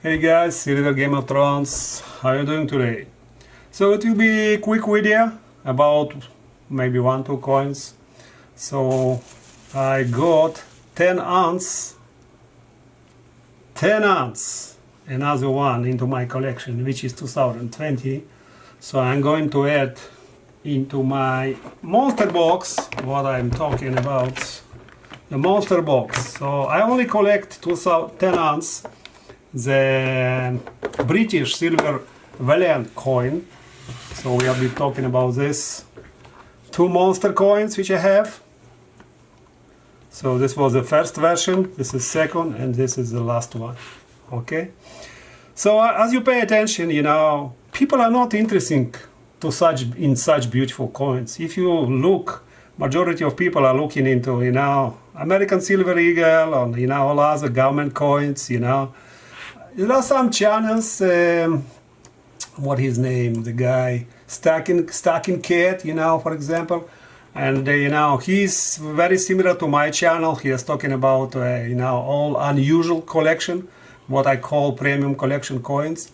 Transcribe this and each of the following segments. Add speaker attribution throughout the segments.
Speaker 1: Hey guys, Silver Game of Thrones, how are you doing today? So it will be a quick video about maybe 1-2 coins. So I got 10 ounce, another one into my collection, which is 2020. So I'm going to add into my monster box what I'm talking about, the monster box. So I only collect 10 ounce, the British silver Valiant coin. So we have been talking about this two monster coins which I have. So this was the first version, this is second, and this is the last one. Okay, so as you pay attention, you know, people are not interested to such beautiful coins. If you look, majority of people are looking into, you know, American Silver Eagle, or, you know, all other government coins. You know, there are some channels, what his name, the guy Stacking Cat, you know, for example, and you know, he's very similar to my channel. He is talking about you know, all unusual collection, what I call premium collection coins.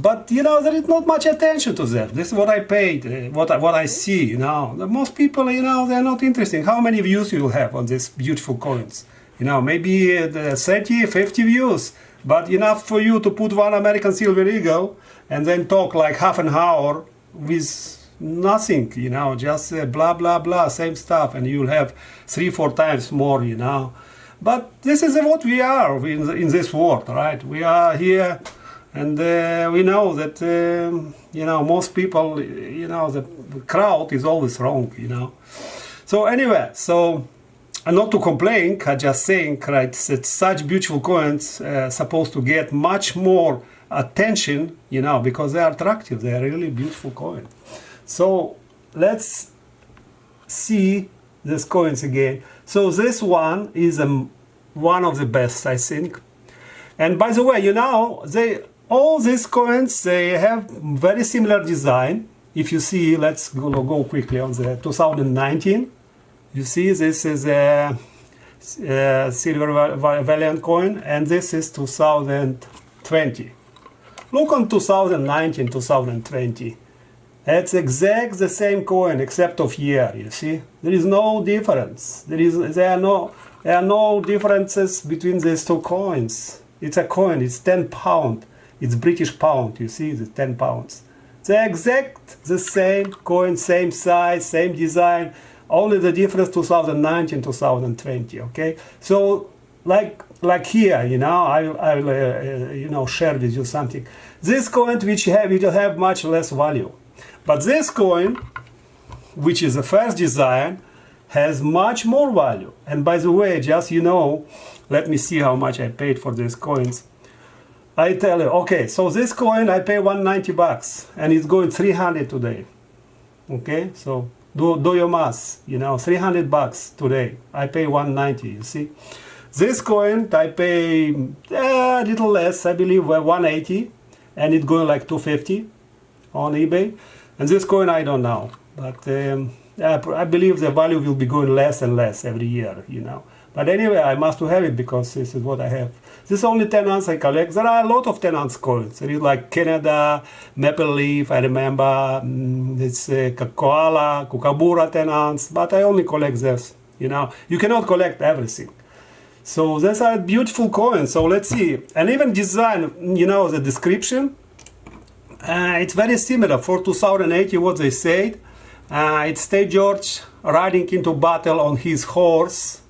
Speaker 1: But you know, there is not much attention to that. This is what I paid, what I see. You know, most people, you know, they're not interested. How many views you will have on these beautiful coins? You know, maybe 30, 50 views, but enough for you to put one American Silver Eagle and then talk like half an hour with nothing. You know, just blah blah blah, same stuff, and you'll have 3-4 times more. You know, but this is what we are in this world, right? We are here. And we know that, you know, most people, you know, the crowd is always wrong, you know. So anyway, so not to complain, I just saying, right, that such beautiful coins supposed to get much more attention, you know, because they are attractive. They are really beautiful coins. So let's see these coins again. So this one is one of the best, I think. And by the way, you know, all these coins, they have very similar design. If you see, let's go quickly on the 2019. You see, this is a silver Valiant coin, and this is 2020. Look on 2019, 2020. It's exact the same coin except of year. You see, there is no difference. There are no differences between these two coins. It's a coin. It's 10 pound. It's British pound, you see, the 10 pounds. They're exact the same coin, same size, same design, only the difference 2019, 2020, okay? So, like here, you know, I'll you know, share with you something. This coin which you have, it will have much less value. But this coin, which is the first design, has much more value. And by the way, just, you know, let me see how much I paid for these coins. I tell you, okay, so this coin I pay $190 and it's going 300 today. Okay, so do your math, you know, $300 today. I pay 190, you see. This coin I pay a little less, I believe 180, and it's going like 250 on eBay. And this coin I don't know, but I believe the value will be going less and less every year, you know. But anyway, I must have it because this is what I have. This is only 10 ounce I collect. There are a lot of 10 ounce coins. There is like Canada, Maple Leaf, I remember. It's Koala, Kookaburra 10 ounce. But I only collect this, you know. You cannot collect everything. So these are beautiful coins. So let's see. And even design, you know, the description. It's very similar for 2080, what they said. It's State George riding into battle on his horse.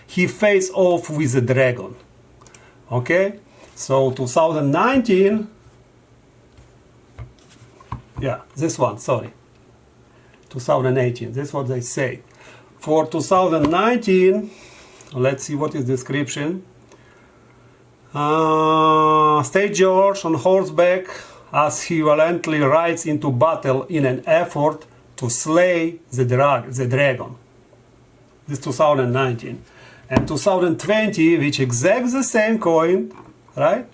Speaker 1: He faced off with a dragon. Okay, so 2019, yeah, this one, sorry, 2018, that's what they say. For 2019, let's see what is the description. State George on horseback as he valiantly rides into battle in an effort to slay the dragon. This 2019. And 2020, which exactly the same coin, right?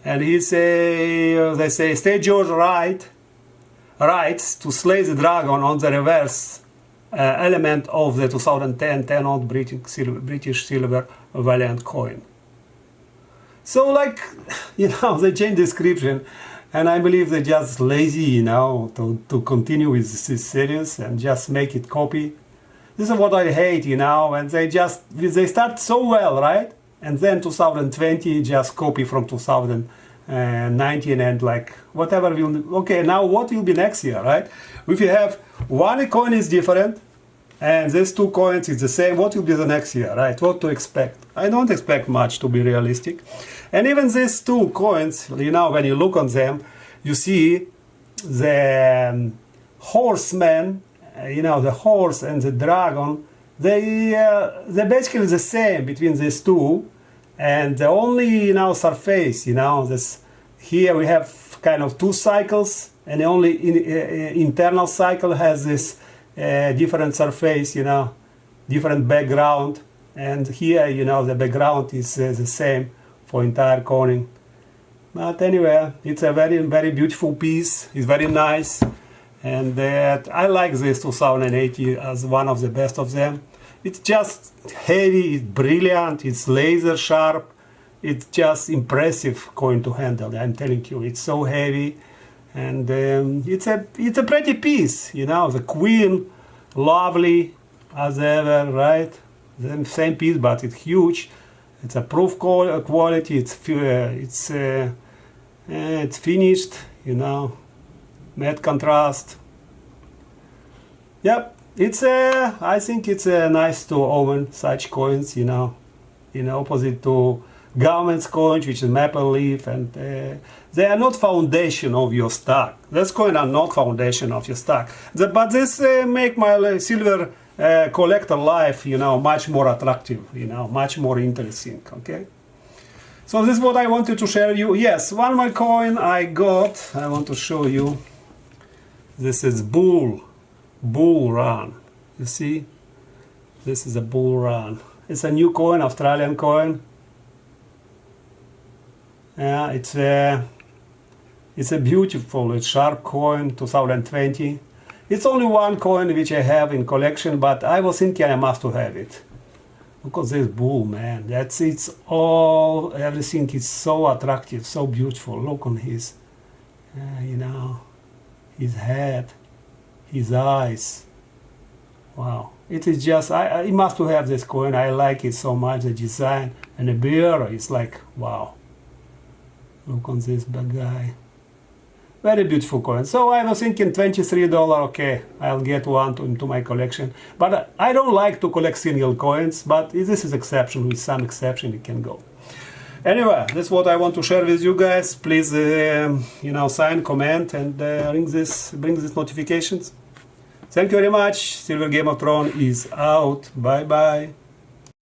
Speaker 1: And they say State George rides to slay the dragon on the reverse element of the 2010 10-ounce British silver Valiant coin. So like, you know, they change description, and I believe they're just lazy, you know, to continue with this series and just make it copy. This is what I hate, you know, and they start so well, right? And then 2020 just copy from 2019 and like whatever will, okay, now what will be next year, right? If you have one coin is different, and these two coins is the same, what will be the next year, right? What to expect? I don't expect much, to be realistic. And even these two coins, you know, when you look on them, you see the horseman, you know, the horse and the dragon, they're basically the same between these two. And the only, you know, surface, you know, this here we have kind of two cycles, and the only internal cycle has this different surface, you know, different background, and here, you know, the background is the same for entire coining. But anyway, it's a very, very beautiful piece. It's very nice, and I like this 2080 as one of the best of them. It's just heavy, it's brilliant, it's laser sharp, it's just impressive coin to handle. I'm telling you, it's so heavy. And it's a pretty piece, you know, the queen, lovely as ever, right? The same piece, but it's huge. It's a proof quality. It's finished, you know, matte contrast. Yep, I think it's nice to own such coins, you know, in opposite to government's coins, which is maple leaf, and they are not foundation of your stock. Those coins are not foundation of your stock. But this make my silver collector life, you know, much more attractive, you know, much more interesting. Okay. So this is what I wanted to share you. Yes, one more coin I got. I want to show you. This is bull run. You see, this is a bull run. It's a new coin, Australian coin. Yeah, it's a beautiful, it's sharp coin, 2020. It's only one coin which I have in collection, but I was thinking I must have it. Look at this bull, man. Everything is so attractive, so beautiful. Look on his, you know, his head, his eyes. Wow. It is just, I must have this coin. I like it so much, the design. And the beer is like, wow. Look on this bad guy. Very beautiful coin. So I was thinking $23, okay, I'll get one into my collection. But I don't like to collect single coins, but this is exception. With some exception, it can go. Anyway, that's what I want to share with you guys. Please, you know, sign, comment, and bring these notifications. Thank you very much. Silver Game of Thrones is out. Bye bye.